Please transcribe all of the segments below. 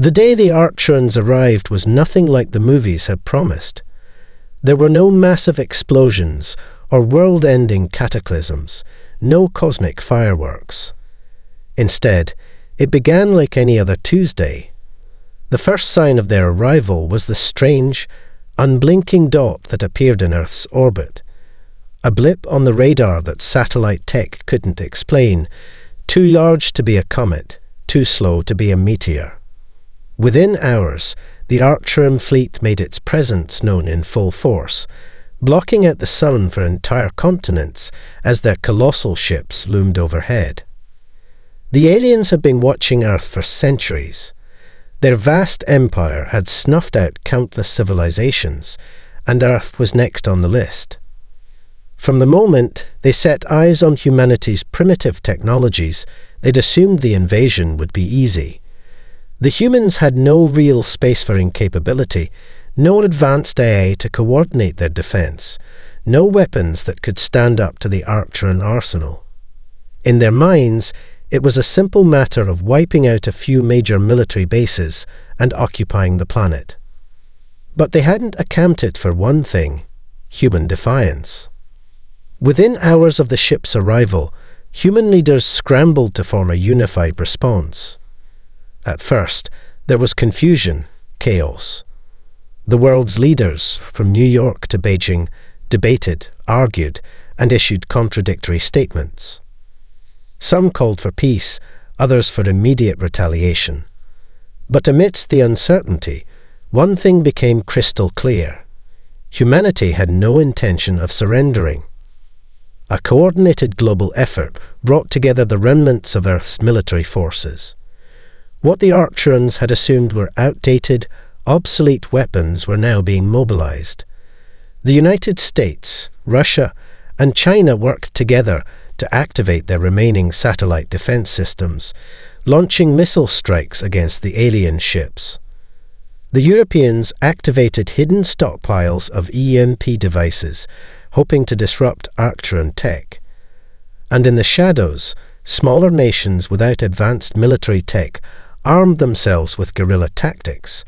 The day the Archerons arrived was nothing like the movies had promised. There were no massive explosions or world-ending cataclysms, no cosmic fireworks. Instead, it began like any other Tuesday. The first sign of their arrival was the strange, unblinking dot that appeared in Earth's orbit. A blip on the radar that satellite tech couldn't explain, too large to be a comet, too slow to be a meteor. Within hours, the Archeron fleet made its presence known in full force, blocking out the sun for entire continents as their colossal ships loomed overhead. The aliens had been watching Earth for centuries. Their vast empire had snuffed out countless civilizations, and Earth was next on the list. From the moment they set eyes on humanity's primitive technologies, they'd assumed the invasion would be easy. The humans had no real spacefaring capability, no advanced AI to coordinate their defense, no weapons that could stand up to the Archeron arsenal. In their minds, it was a simple matter of wiping out a few major military bases and occupying the planet. But they hadn't accounted for one thing: human defiance. Within hours of the ship's arrival, human leaders scrambled to form a unified response. At first, there was confusion, chaos. The world's leaders, from New York to Beijing, debated, argued, and issued contradictory statements. Some called for peace, others for immediate retaliation. But amidst the uncertainty, one thing became crystal clear: humanity had no intention of surrendering. A coordinated global effort brought together the remnants of Earth's military forces. What the Archerons had assumed were outdated, obsolete weapons were now being mobilized. The United States, Russia, and China worked together to activate their remaining satellite defense systems, launching missile strikes against the alien ships. The Europeans activated hidden stockpiles of EMP devices, hoping to disrupt Archeron tech. And in the shadows, smaller nations without advanced military tech armed themselves with guerrilla tactics,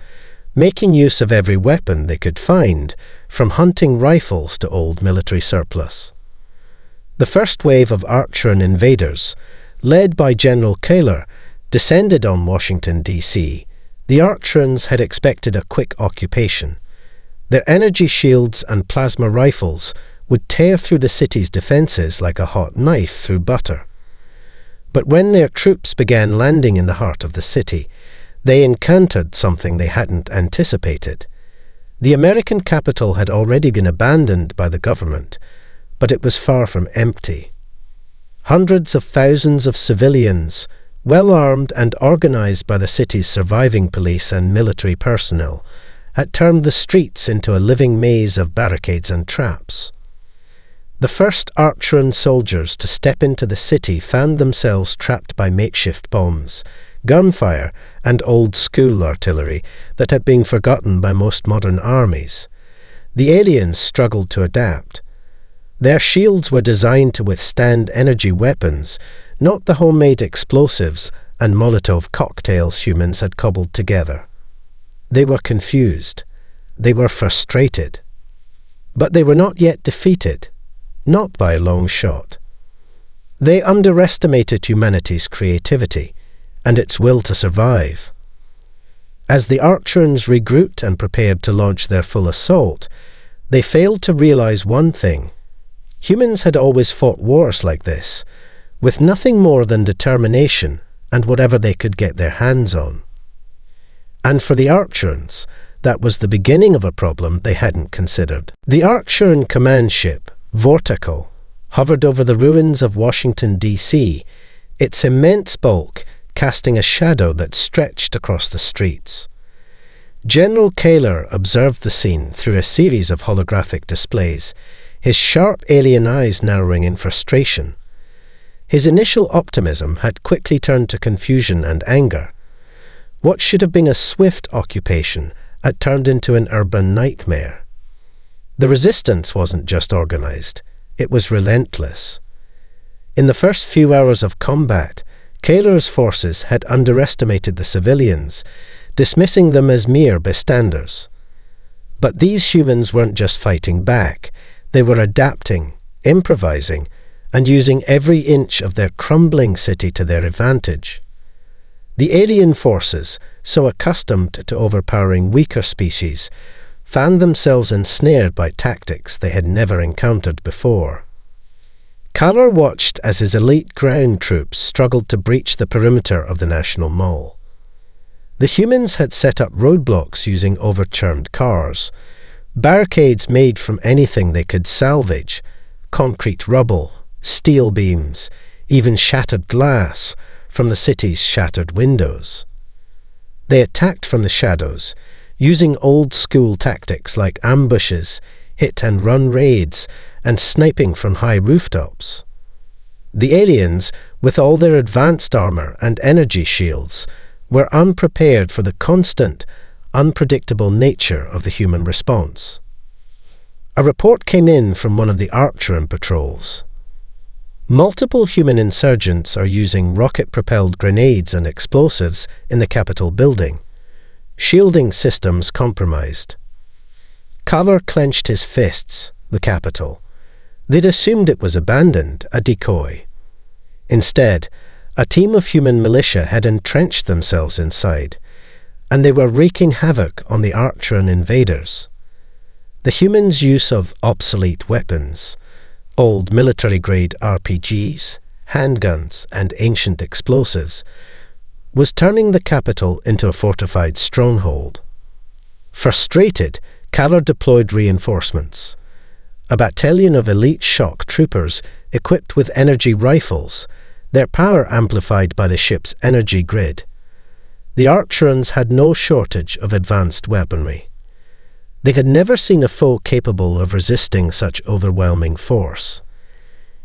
making use of every weapon they could find, from hunting rifles to old military surplus. The first wave of Archeron invaders, led by General Kaler, descended on Washington, D.C. The Archerons had expected a quick occupation. Their energy shields and plasma rifles would tear through the city's defenses like a hot knife through butter. But when their troops began landing in the heart of the city, they encountered something they hadn't anticipated. The American capital had already been abandoned by the government, but it was far from empty. Hundreds of thousands of civilians, well armed and organized by the city's surviving police and military personnel, had turned the streets into a living maze of barricades and traps. The first Archeron soldiers to step into the city found themselves trapped by makeshift bombs, gunfire, and old-school artillery that had been forgotten by most modern armies. The aliens struggled to adapt. Their shields were designed to withstand energy weapons, not the homemade explosives and Molotov cocktails humans had cobbled together. They were confused. They were frustrated. But they were not yet defeated. Not by a long shot. They underestimated humanity's creativity and its will to survive. As the Archerons regrouped and prepared to launch their full assault, they failed to realize one thing: humans had always fought wars like this, with nothing more than determination and whatever they could get their hands on. And for the Archerons, that was the beginning of a problem they hadn't considered. The Archeron command ship, Vortical, hovered over the ruins of Washington, D.C., its immense bulk casting a shadow that stretched across the streets. General Kaler observed the scene through a series of holographic displays, his sharp alien eyes narrowing in frustration. His initial optimism had quickly turned to confusion and anger. What should have been a swift occupation had turned into an urban nightmare. The resistance wasn't just organized, it was relentless. In the first few hours of combat, Kaler's forces had underestimated the civilians, dismissing them as mere bystanders. But these humans weren't just fighting back. They were adapting, improvising, and using every inch of their crumbling city to their advantage. The alien forces, so accustomed to overpowering weaker species, found themselves ensnared by tactics they had never encountered before. Kalar watched as his elite ground troops struggled to breach the perimeter of the National Mall. The humans had set up roadblocks using overturned cars, barricades made from anything they could salvage, concrete rubble, steel beams, even shattered glass from the city's shattered windows. They attacked from the shadows, using old-school tactics like ambushes, hit-and-run raids, and sniping from high rooftops. The aliens, with all their advanced armor and energy shields, were unprepared for the constant, unpredictable nature of the human response. A report came in from one of the Arcturan patrols. Multiple human insurgents are using rocket-propelled grenades and explosives in the Capitol building. Shielding systems compromised. Kalar clenched his fists. The Capitol. They'd assumed it was abandoned, a decoy. Instead, a team of human militia had entrenched themselves inside, and they were wreaking havoc on the Arcturan invaders. The humans' use of obsolete weapons, old military-grade RPGs, handguns, and ancient explosives, was turning the Capitol into a fortified stronghold. Frustrated, Kalar deployed reinforcements. A battalion of elite shock troopers equipped with energy rifles, their power amplified by the ship's energy grid. The Arcturans had no shortage of advanced weaponry. They had never seen a foe capable of resisting such overwhelming force.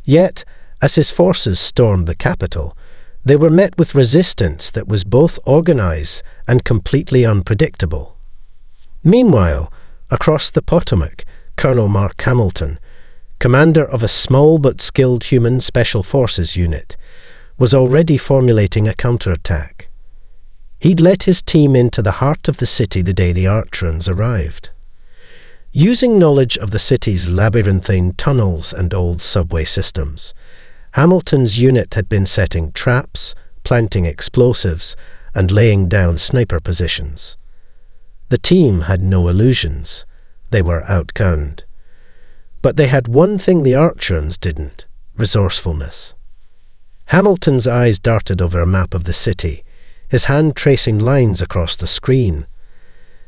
Yet, as his forces stormed the Capitol, they were met with resistance that was both organized and completely unpredictable. Meanwhile, across the Potomac, Colonel Mark Hamilton, commander of a small but skilled human special forces unit, was already formulating a counterattack. He'd led his team into the heart of the city the day the Arcturans arrived. Using knowledge of the city's labyrinthine tunnels and old subway systems, Hamilton's unit had been setting traps, planting explosives, and laying down sniper positions. The team had no illusions. They were outgunned. But they had one thing the Arcturans didn't: resourcefulness. Hamilton's eyes darted over a map of the city, his hand tracing lines across the screen.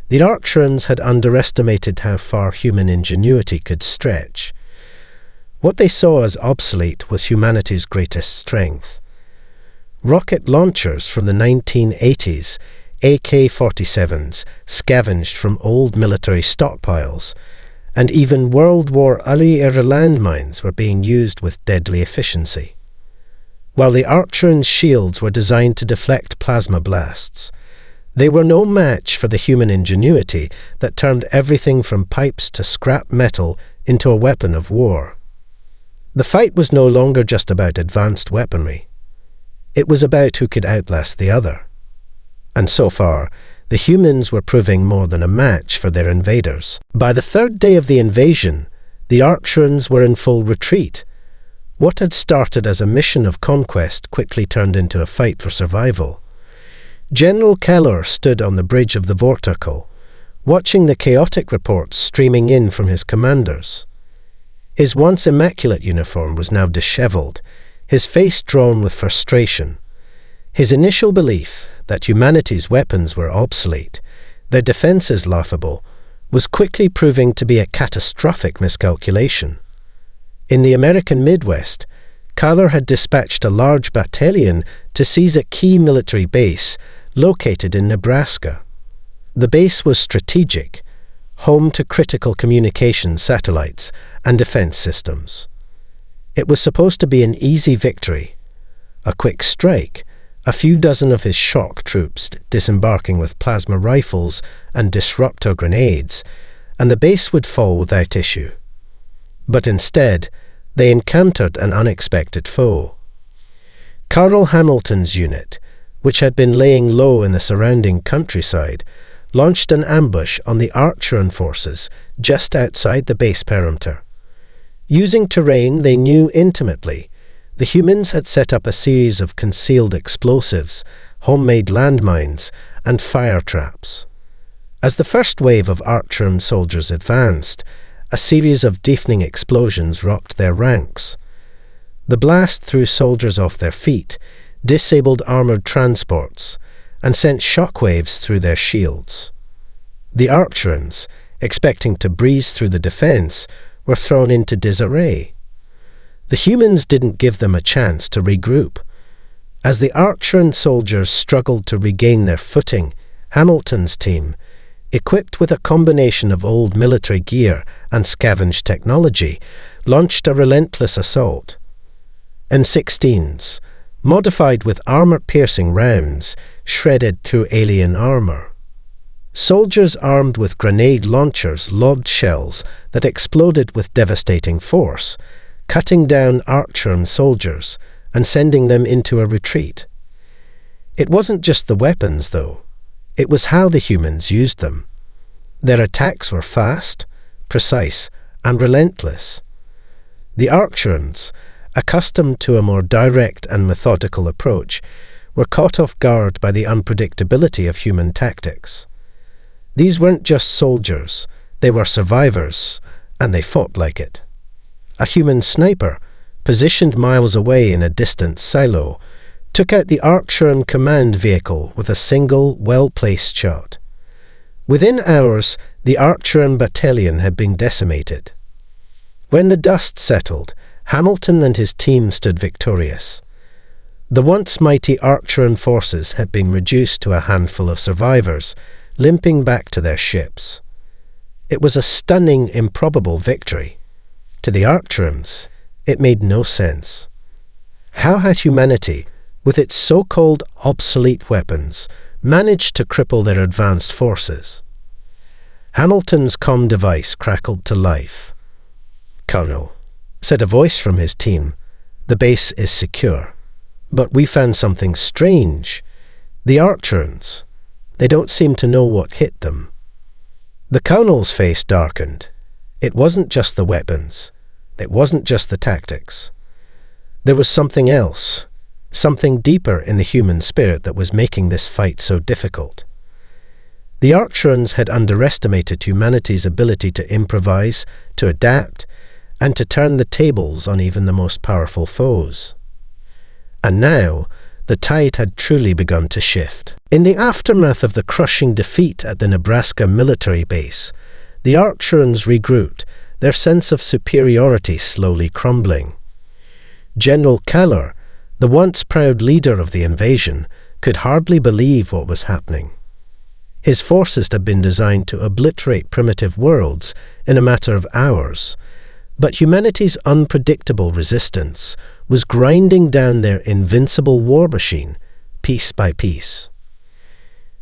The Arcturans had underestimated how far human ingenuity could stretch. What they saw as obsolete was humanity's greatest strength. Rocket launchers from the 1980s, AK-47s scavenged from old military stockpiles, and even World War-era landmines were being used with deadly efficiency. While the Arcturan shields were designed to deflect plasma blasts, they were no match for the human ingenuity that turned everything from pipes to scrap metal into a weapon of war. The fight was no longer just about advanced weaponry. It was about who could outlast the other. And so far, the humans were proving more than a match for their invaders. By the third day of the invasion, the Arcturans were in full retreat. What had started as a mission of conquest quickly turned into a fight for survival. General Keller stood on the bridge of the Vortical, watching the chaotic reports streaming in from his commanders. His once immaculate uniform was now dishevelled, his face drawn with frustration. His initial belief that humanity's weapons were obsolete, their defences laughable, was quickly proving to be a catastrophic miscalculation. In the American Midwest, Kalar had dispatched a large battalion to seize a key military base located in Nebraska. The base was strategic, home to critical communication satellites and defense systems. It was supposed to be an easy victory, a quick strike, a few dozen of his shock troops disembarking with plasma rifles and disruptor grenades, and the base would fall without issue. But instead, they encountered an unexpected foe. Colonel Hamilton's unit, which had been laying low in the surrounding countryside, launched an ambush on the Archeron forces just outside the base perimeter. Using terrain they knew intimately, the humans had set up a series of concealed explosives, homemade landmines, and fire traps. As the first wave of Archeron soldiers advanced, a series of deafening explosions rocked their ranks. The blast threw soldiers off their feet, disabled armoured transports, and sent shockwaves through their shields. The Archerons, expecting to breeze through the defence, were thrown into disarray. The humans didn't give them a chance to regroup. As the Archeron soldiers struggled to regain their footing, Hamilton's team, equipped with a combination of old military gear and scavenged technology, launched a relentless assault. M16s, modified with armour-piercing rounds, shredded through alien armour. Soldiers armed with grenade launchers lobbed shells that exploded with devastating force, cutting down Archeron soldiers and sending them into a retreat. It wasn't just the weapons, though. It was how the humans used them. Their attacks were fast, precise, and relentless. The Archerons, accustomed to a more direct and methodical approach, were caught off guard by the unpredictability of human tactics. These weren't just soldiers, they were survivors, and they fought like it. A human sniper, positioned miles away in a distant silo, took out the Archeron command vehicle with a single, well-placed shot. Within hours, the Archeron battalion had been decimated. When the dust settled, Hamilton and his team stood victorious. The once mighty Archeron forces had been reduced to a handful of survivors, limping back to their ships. It was a stunning, improbable victory. To the Archerons, it made no sense. How had humanity, with its so-called obsolete weapons, managed to cripple their advanced forces? Hamilton's comm device crackled to life. "Colonel," said a voice from his team, "the base is secure. But we found something strange. The Archerons, they don't seem to know what hit them." The colonel's face darkened. It wasn't just the weapons. It wasn't just the tactics. There was something else, something deeper in the human spirit that was making this fight so difficult. The Archerons had underestimated humanity's ability to improvise, to adapt, and to turn the tables on even the most powerful foes. And now, the tide had truly begun to shift. In the aftermath of the crushing defeat at the Nebraska military base, the Archerons regrouped, their sense of superiority slowly crumbling. General Keller, the once proud leader of the invasion, could hardly believe what was happening. His forces had been designed to obliterate primitive worlds in a matter of hours, but humanity's unpredictable resistance was grinding down their invincible war machine, piece by piece.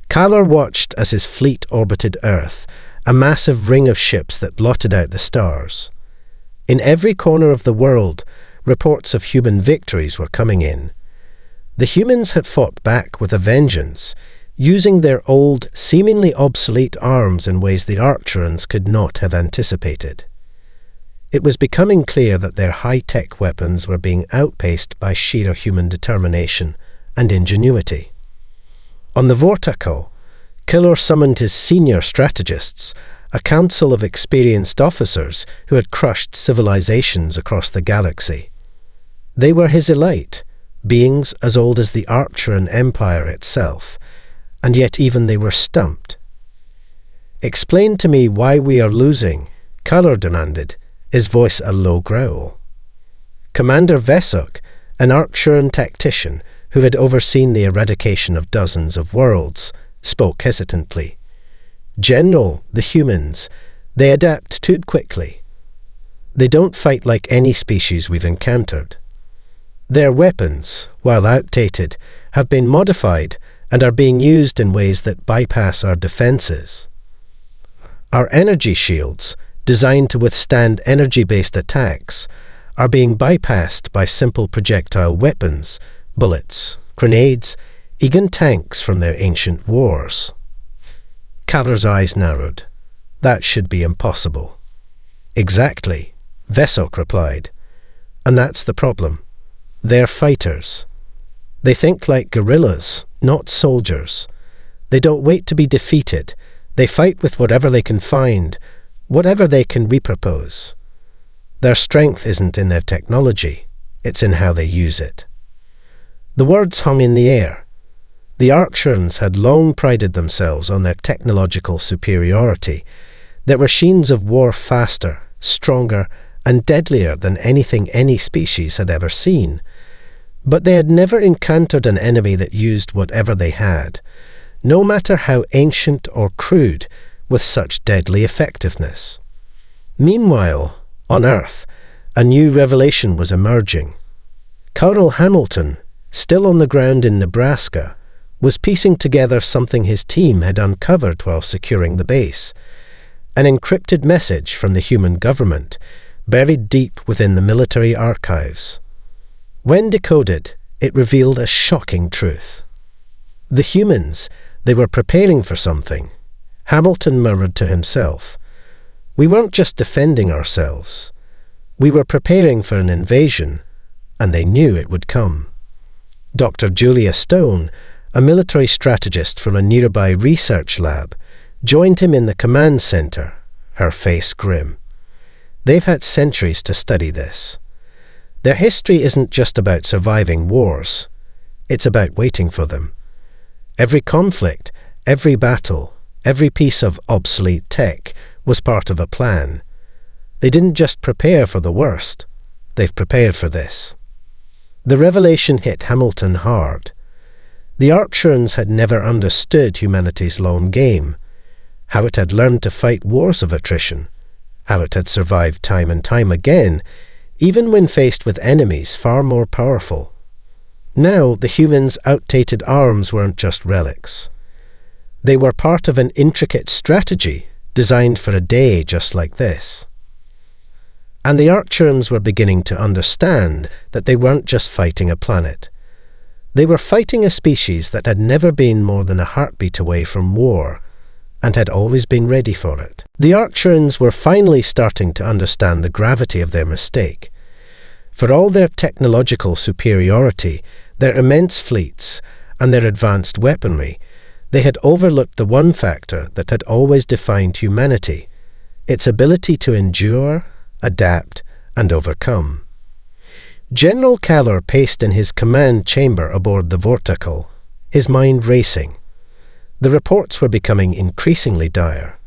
Keller watched as his fleet orbited Earth, a massive ring of ships that blotted out the stars. In every corner of the world, reports of human victories were coming in. The humans had fought back with a vengeance, using their old, seemingly obsolete arms in ways the Archerons could not have anticipated. It was becoming clear that their high-tech weapons were being outpaced by sheer human determination and ingenuity. On the Vortical, Keller summoned his senior strategists, a council of experienced officers who had crushed civilizations across the galaxy. They were his elite, beings as old as the Archeron Empire itself, and yet even they were stumped. "Explain to me why we are losing," Keller demanded, his voice a low growl. Commander Vesok, an Archeron tactician who had overseen the eradication of dozens of worlds, spoke hesitantly. "General, the humans, they adapt too quickly. They don't fight like any species we've encountered. Their weapons, while outdated, have been modified and are being used in ways that bypass our defenses. Our energy shields, designed to withstand energy-based attacks, are being bypassed by simple projectile weapons, bullets, grenades, Egan tanks from their ancient wars. Caller's eyes narrowed. That should be impossible. Exactly, Vesok replied. And that's the problem. They're fighters. They think like guerrillas, not soldiers. They don't wait to be defeated. They fight with whatever they can find, whatever they can repurpose. Their strength isn't in their technology, it's in how they use it. The words hung in the air. The Arcturans had long prided themselves on their technological superiority. Their machines of war faster, stronger, and deadlier than anything any species had ever seen. But they had never encountered an enemy that used whatever they had, no matter how ancient or crude, with such deadly effectiveness. Meanwhile, on Earth, a new revelation was emerging. Carl Hamilton, still on the ground in Nebraska, was piecing together something his team had uncovered while securing the base. An encrypted message from the human government, buried deep within the military archives. When decoded, it revealed a shocking truth. The humans, they were preparing for something. Hamilton murmured to himself. We weren't just defending ourselves. We were preparing for an invasion, and they knew it would come. Dr. Julia Stone, a military strategist from a nearby research lab, joined him in the command center, her face grim. They've had centuries to study this. Their history isn't just about surviving wars. It's about waiting for them. Every conflict, every battle, every piece of obsolete tech was part of a plan. They didn't just prepare for the worst. They've prepared for this. The revelation hit Hamilton hard. The Arcturans had never understood humanity's lone game, how it had learned to fight wars of attrition, how it had survived time and time again, even when faced with enemies far more powerful. Now the humans' outdated arms weren't just relics. They were part of an intricate strategy designed for a day just like this. And the Arcturans were beginning to understand that they weren't just fighting a planet. They were fighting a species that had never been more than a heartbeat away from war, and had always been ready for it. The Arcturans were finally starting to understand the gravity of their mistake. For all their technological superiority, their immense fleets, and their advanced weaponry, they had overlooked the one factor that had always defined humanity, its ability to endure, adapt, and overcome. General Kaller paced in his command chamber aboard the Vortical, his mind racing. The reports were becoming increasingly dire.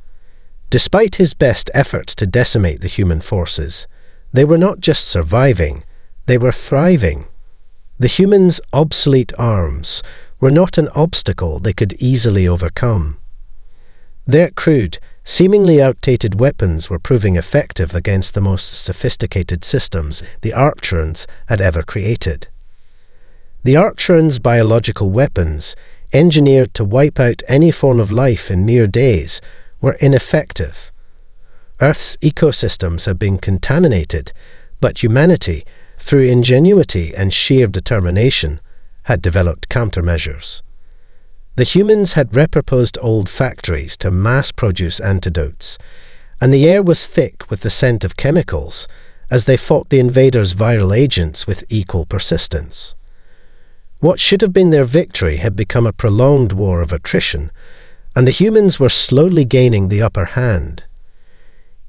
Despite his best efforts to decimate the human forces, they were not just surviving, they were thriving. The humans' obsolete arms were not an obstacle they could easily overcome. Their crude, seemingly outdated weapons were proving effective against the most sophisticated systems the Arcturans had ever created. The Arcturans' biological weapons, engineered to wipe out any form of life in mere days, were ineffective. Earth's ecosystems had been contaminated, but humanity, through ingenuity and sheer determination, had developed countermeasures. The humans had repurposed old factories to mass-produce antidotes, and the air was thick with the scent of chemicals as they fought the invaders' viral agents with equal persistence. What should have been their victory had become a prolonged war of attrition, and the humans were slowly gaining the upper hand.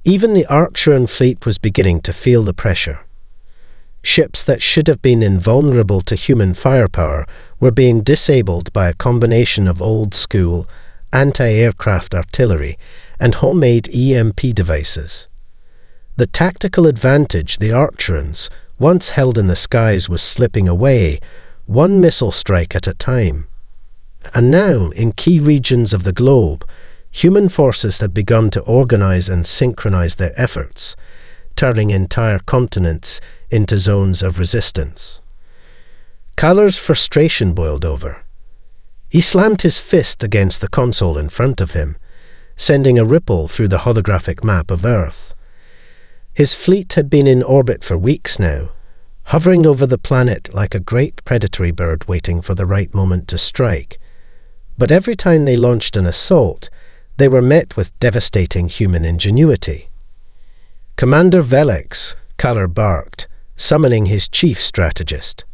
Even the Arcturan fleet was beginning to feel the pressure. Ships that should have been invulnerable to human firepower were being disabled by a combination of old-school, anti-aircraft artillery and homemade EMP devices. The tactical advantage the Arcturans once held in the skies was slipping away, one missile strike at a time. And now, in key regions of the globe, human forces had begun to organize and synchronize their efforts, turning entire continents into zones of resistance. Kaller's frustration boiled over. He slammed his fist against the console in front of him, sending a ripple through the holographic map of Earth. His fleet had been in orbit for weeks now, hovering over the planet like a great predatory bird waiting for the right moment to strike. But every time they launched an assault, they were met with devastating human ingenuity. Commander Velix, Kalar barked, summoning his chief strategist.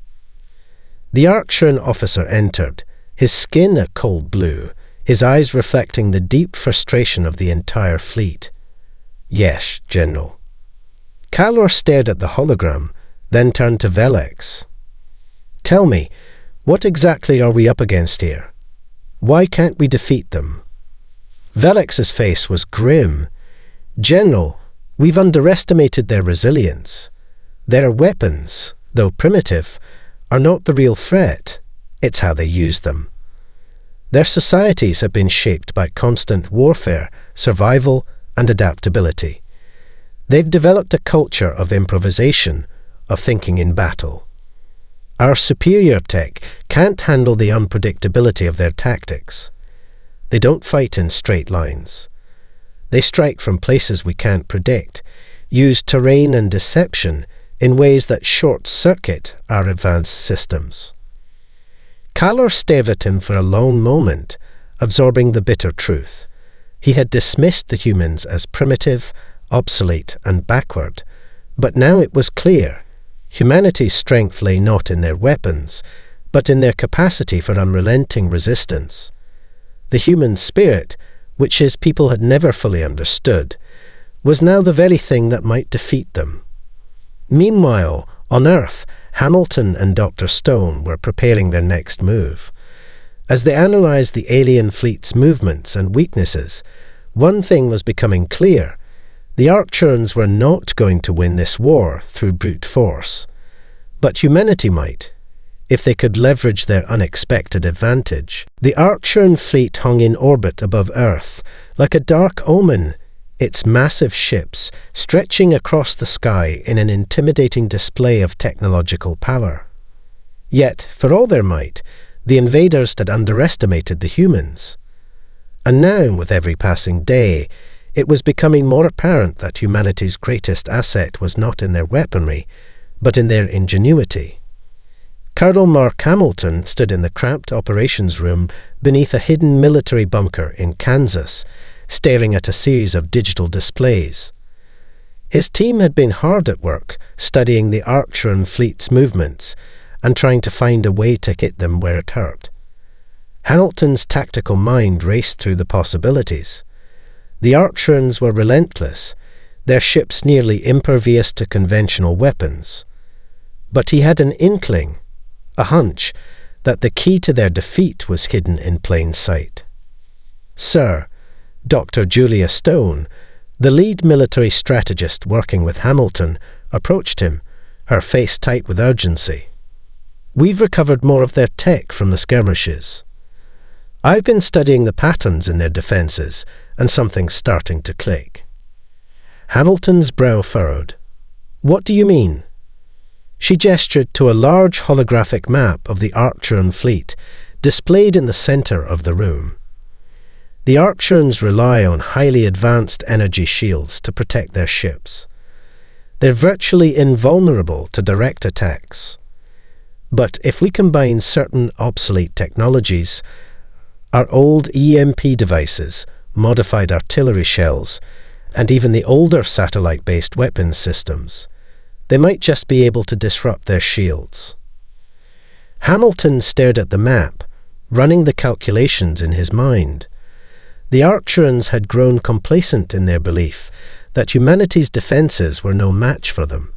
The Arcturan officer entered, his skin a cold blue, his eyes reflecting the deep frustration of the entire fleet. "Yes, General." Kalar stared at the hologram, then turned to Velix. "Tell me, what exactly are we up against here? Why can't we defeat them?" Velix's face was grim. "General, we've underestimated their resilience. Their weapons, though primitive, are not the real threat. It's how they use them. Their societies have been shaped by constant warfare, survival, and adaptability. They've developed a culture of improvisation, of thinking in battle. Our superior tech can't handle the unpredictability of their tactics. They don't fight in straight lines. They strike from places we can't predict, use terrain and deception in ways that short-circuit our advanced systems." Kalar stared at him for a long moment, absorbing the bitter truth. He had dismissed the humans as primitive, obsolete, and backward, but now it was clear. Humanity's strength lay not in their weapons, but in their capacity for unrelenting resistance. The human spirit, which his people had never fully understood, was now the very thing that might defeat them. Meanwhile, on Earth, Hamilton and Dr. Stone were preparing their next move. As they analysed the alien fleet's movements and weaknesses, one thing was becoming clear. The Arcturans were not going to win this war through brute force. But humanity might, if they could leverage their unexpected advantage. The Arcturan fleet hung in orbit above Earth, like a dark omen, its massive ships stretching across the sky in an intimidating display of technological power. Yet, for all their might, the invaders had underestimated the humans. And now, with every passing day, it was becoming more apparent that humanity's greatest asset was not in their weaponry, but in their ingenuity. Colonel Mark Hamilton stood in the cramped operations room beneath a hidden military bunker in Kansas, staring at a series of digital displays. His team had been hard at work, studying the Arcturan fleet's movements and trying to find a way to hit them where it hurt. Hamilton's tactical mind raced through the possibilities. The Arcturans were relentless, their ships nearly impervious to conventional weapons. But he had an inkling, a hunch, that the key to their defeat was hidden in plain sight. "Sir," Dr. Julia Stone, the lead military strategist working with Hamilton, approached him, her face tight with urgency. "We've recovered more of their tech from the skirmishes. I've been studying the patterns in their defences, and something's starting to click." Hamilton's brow furrowed. "What do you mean?" She gestured to a large holographic map of the Arcturan fleet, displayed in the centre of the room. The Arcturans rely on highly advanced energy shields to protect their ships. They're virtually invulnerable to direct attacks. But if we combine certain obsolete technologies, our old EMP devices, modified artillery shells, and even the older satellite-based weapons systems, they might just be able to disrupt their shields. Hamilton stared at the map, running the calculations in his mind. The Arcturans had grown complacent in their belief that humanity's defences were no match for them.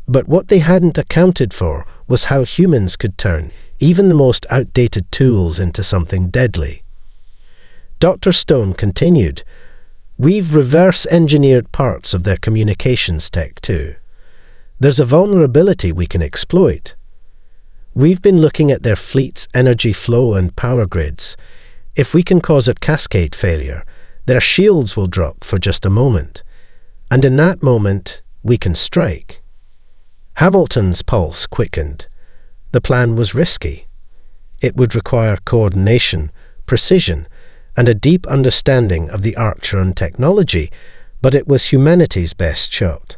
But what they hadn't accounted for was how humans could turn even the most outdated tools into something deadly. Dr. Stone continued, "We've reverse-engineered parts of their communications tech too. There's a vulnerability we can exploit. We've been looking at their fleet's energy flow and power grids. If we can cause a cascade failure, their shields will drop for just a moment. And in that moment, we can strike." Hamilton's pulse quickened. The plan was risky. It would require coordination, precision, and a deep understanding of the Arcturan technology, but it was humanity's best shot.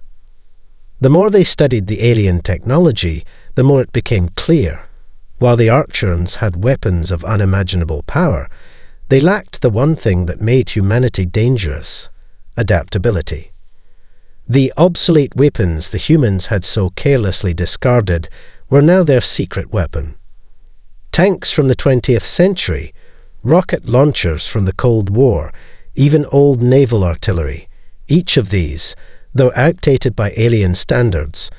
The more they studied the alien technology, the more it became clear. While the Archerons had weapons of unimaginable power, they lacked the one thing that made humanity dangerous: adaptability. The obsolete weapons the humans had so carelessly discarded were now their secret weapon. Tanks from the 20th century, rocket launchers from the Cold War, even old naval artillery, each of these, though outdated by alien standards,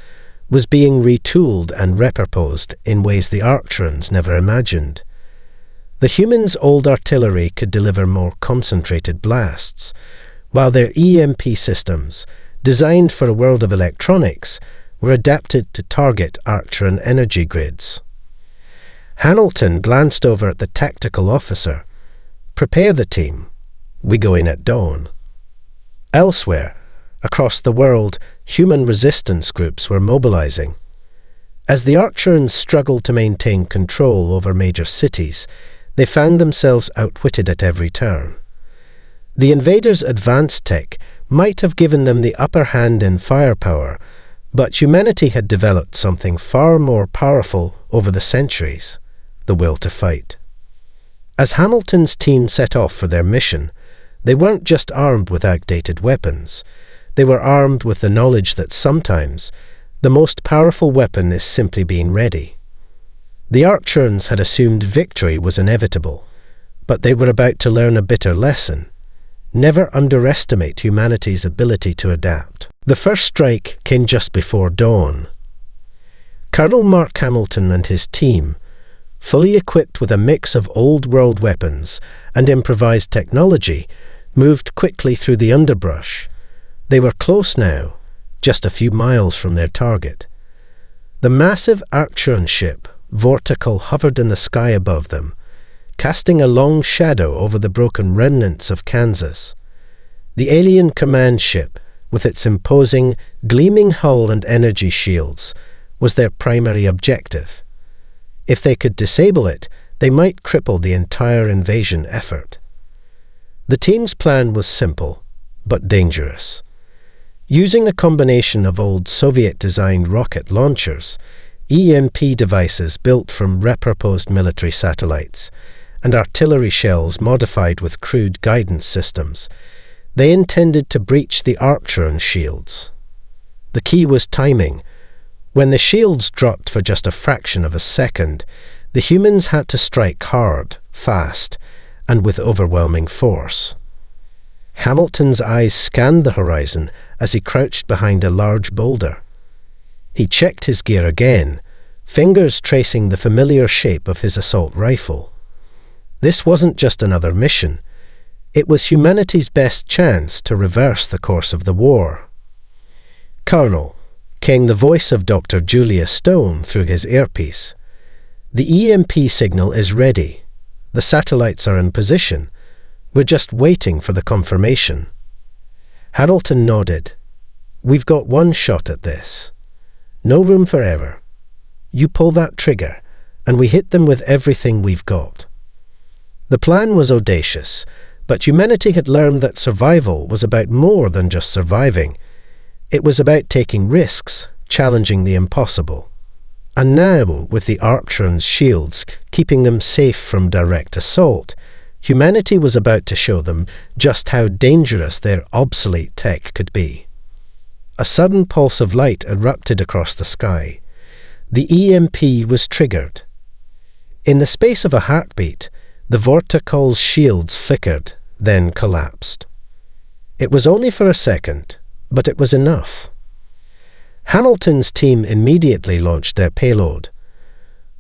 was being retooled and repurposed in ways the Archerons never imagined. The humans' old artillery could deliver more concentrated blasts, while their EMP systems, designed for a world of electronics, were adapted to target Archeron energy grids. Hamilton glanced over at the tactical officer. "Prepare the team. We go in at dawn." Elsewhere, across the world, human resistance groups were mobilizing. As the Archerons struggled to maintain control over major cities, they found themselves outwitted at every turn. The Invaders' advanced tech might have given them the upper hand in firepower, but humanity had developed something far more powerful over the centuries: the will to fight. As Hamilton's team set off for their mission, they weren't just armed with outdated weapons. They were armed with the knowledge that sometimes the most powerful weapon is simply being ready. The Archerons had assumed victory was inevitable, but they were about to learn a bitter lesson: never underestimate humanity's ability to adapt. The first strike came just before dawn. Colonel Mark Hamilton and his team, fully equipped with a mix of old-world weapons and improvised technology, moved quickly through the underbrush. They were close now, just a few miles from their target. The massive Archeron ship, Vortical, hovered in the sky above them, casting a long shadow over the broken remnants of Kansas. The alien command ship, with its imposing, gleaming hull and energy shields, was their primary objective. If they could disable it, they might cripple the entire invasion effort. The team's plan was simple, but dangerous. Using a combination of old Soviet-designed rocket launchers, EMP devices built from repurposed military satellites, and artillery shells modified with crude guidance systems, they intended to breach the Archeron shields. The key was timing. When the shields dropped for just a fraction of a second, the humans had to strike hard, fast, and with overwhelming force. Hamilton's eyes scanned the horizon as he crouched behind a large boulder. He checked his gear again, fingers tracing the familiar shape of his assault rifle. This wasn't just another mission. It was humanity's best chance to reverse the course of the war. "Colonel," came the voice of Dr. Julius Stone through his earpiece. "The EMP signal is ready. The satellites are in position. We're just waiting for the confirmation." Hamilton nodded. "We've got one shot at this. No room for error. You pull that trigger, and we hit them with everything we've got." The plan was audacious, but humanity had learned that survival was about more than just surviving. It was about taking risks, challenging the impossible. And now, with the Archeron's shields keeping them safe from direct assault, humanity was about to show them just how dangerous their obsolete tech could be. A sudden pulse of light erupted across the sky. The EMP was triggered. In the space of a heartbeat, the Vortical's shields flickered, then collapsed. It was only for a second, but it was enough. Hamilton's team immediately launched their payload.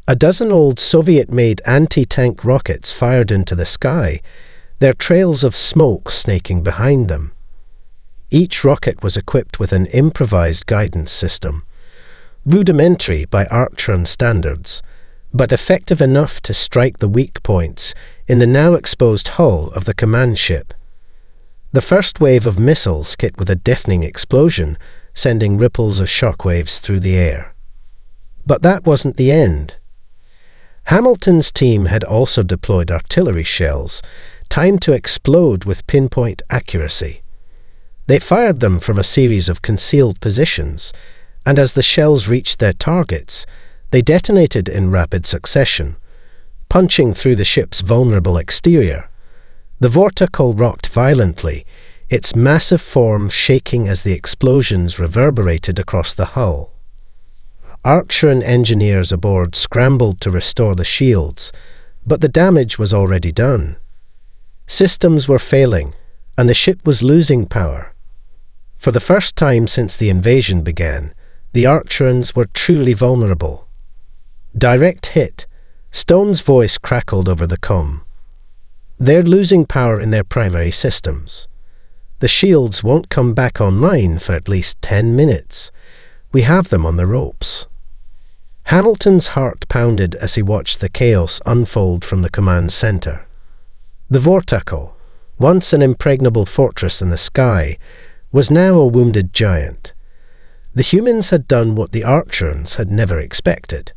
A dozen old Soviet-made anti-tank rockets fired into the sky, their trails of smoke snaking behind them. Each rocket was equipped with an improvised guidance system, rudimentary by Archeron standards, but effective enough to strike the weak points in the now exposed hull of the command ship. The first wave of missiles hit with a deafening explosion, sending ripples of shockwaves through the air. But that wasn't the end. Hamilton's team had also deployed artillery shells, timed to explode with pinpoint accuracy. They fired them from a series of concealed positions, and as the shells reached their targets, they detonated in rapid succession, punching through the ship's vulnerable exterior. The vorticle rocked violently, its massive form shaking as the explosions reverberated across the hull. Archeron engineers aboard scrambled to restore the shields, but the damage was already done. Systems were failing, and the ship was losing power. For the first time since the invasion began, the Archerons were truly vulnerable. Direct hit. Stone's voice crackled over the comm. They're losing power in their primary systems. The shields won't come back online for at least 10 minutes. We have them on the ropes. Hamilton's heart pounded as he watched the chaos unfold from the command center. The vorticle, once an impregnable fortress in the sky, was now a wounded giant. The humans had done what the Archerons had never expected.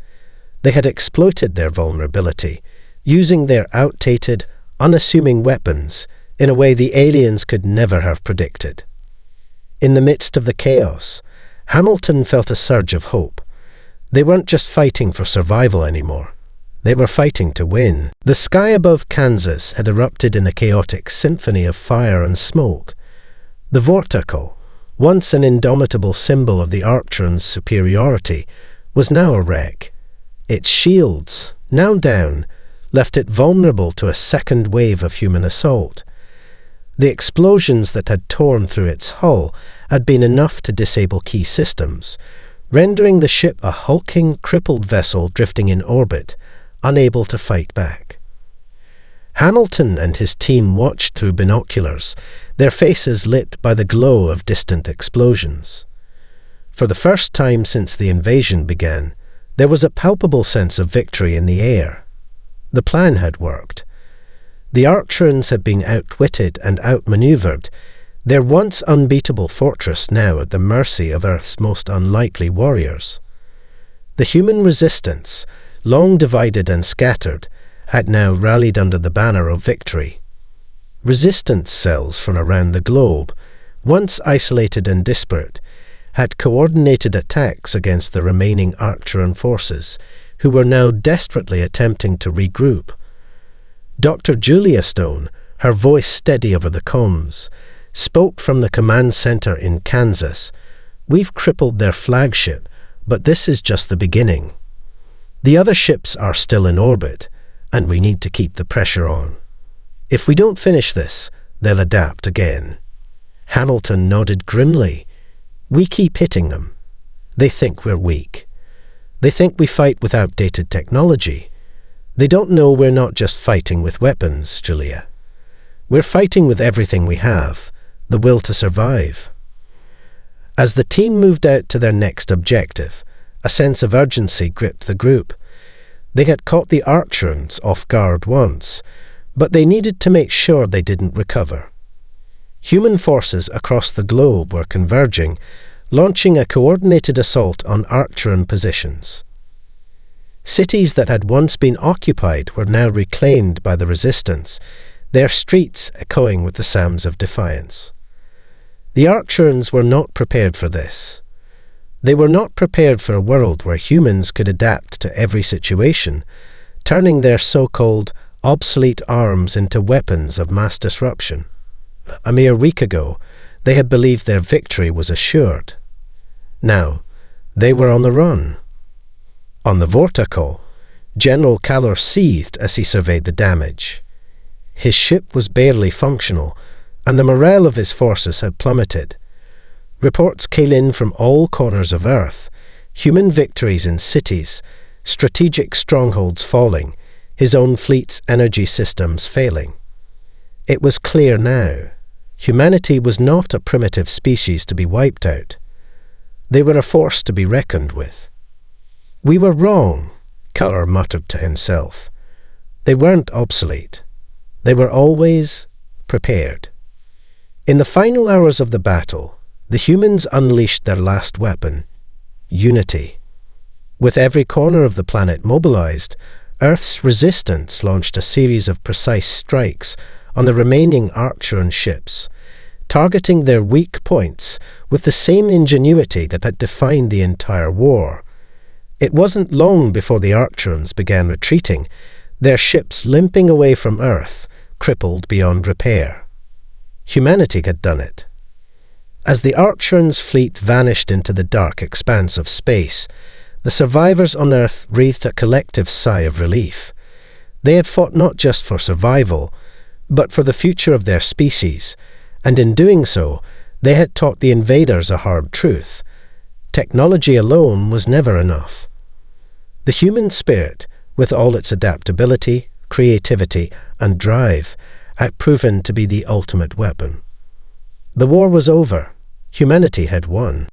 They had exploited their vulnerability, using their outdated, unassuming weapons in a way the aliens could never have predicted. In the midst of the chaos, Hamilton felt a surge of hope. They weren't just fighting for survival anymore. They were fighting to win. The sky above Kansas had erupted in a chaotic symphony of fire and smoke. The vorticle, once an indomitable symbol of the Archerons' superiority, was now a wreck. Its shields, now down, left it vulnerable to a second wave of human assault. The explosions that had torn through its hull had been enough to disable key systems, rendering the ship a hulking, crippled vessel drifting in orbit, unable to fight back. Hamilton and his team watched through binoculars, their faces lit by the glow of distant explosions. For the first time since the invasion began, there was a palpable sense of victory in the air. The plan had worked. The Archerons had been outwitted and outmaneuvered, their once unbeatable fortress now at the mercy of Earth's most unlikely warriors. The human resistance, long divided and scattered, had now rallied under the banner of victory. Resistance cells from around the globe, once isolated and disparate, had coordinated attacks against the remaining Archeron forces, who were now desperately attempting to regroup. Dr. Julia Stone, her voice steady over the comms, spoke from the command center in Kansas. We've crippled their flagship, but this is just the beginning. The other ships are still in orbit, and we need to keep the pressure on. If we don't finish this, they'll adapt again. Hamilton nodded grimly. We keep hitting them. They think we're weak. They think we fight with outdated technology. They don't know we're not just fighting with weapons, Julia. We're fighting with everything we have, the will to survive. As the team moved out to their next objective, a sense of urgency gripped the group. They had caught the Archerons off guard once, but they needed to make sure they didn't recover. Human forces across the globe were converging, launching a coordinated assault on Archeron positions. Cities that had once been occupied were now reclaimed by the resistance, their streets echoing with the sounds of defiance. The Archerons were not prepared for this. They were not prepared for a world where humans could adapt to every situation, turning their so-called obsolete arms into weapons of mass disruption. A mere week ago, they had believed their victory was assured. Now, they were on the run. On the vorticle, General Callor seethed as he surveyed the damage. His ship was barely functional, and the morale of his forces had plummeted. Reports came in from all corners of Earth, human victories in cities, strategic strongholds falling, his own fleet's energy systems failing. It was clear now. Humanity was not a primitive species to be wiped out. They were a force to be reckoned with. We were wrong, Callor muttered to himself. They weren't obsolete. They were always prepared. In the final hours of the battle, the humans unleashed their last weapon, unity. With every corner of the planet mobilized, Earth's resistance launched a series of precise strikes on the remaining Archeron ships, targeting their weak points with the same ingenuity that had defined the entire war. It wasn't long before the Archerons began retreating, their ships limping away from Earth, crippled beyond repair. Humanity had done it. As the Archerons' fleet vanished into the dark expanse of space, the survivors on Earth breathed a collective sigh of relief. They had fought not just for survival, but for the future of their species, and in doing so, they had taught the invaders a hard truth. Technology alone was never enough. The human spirit, with all its adaptability, creativity, and drive, had proven to be the ultimate weapon. The war was over. Humanity had won.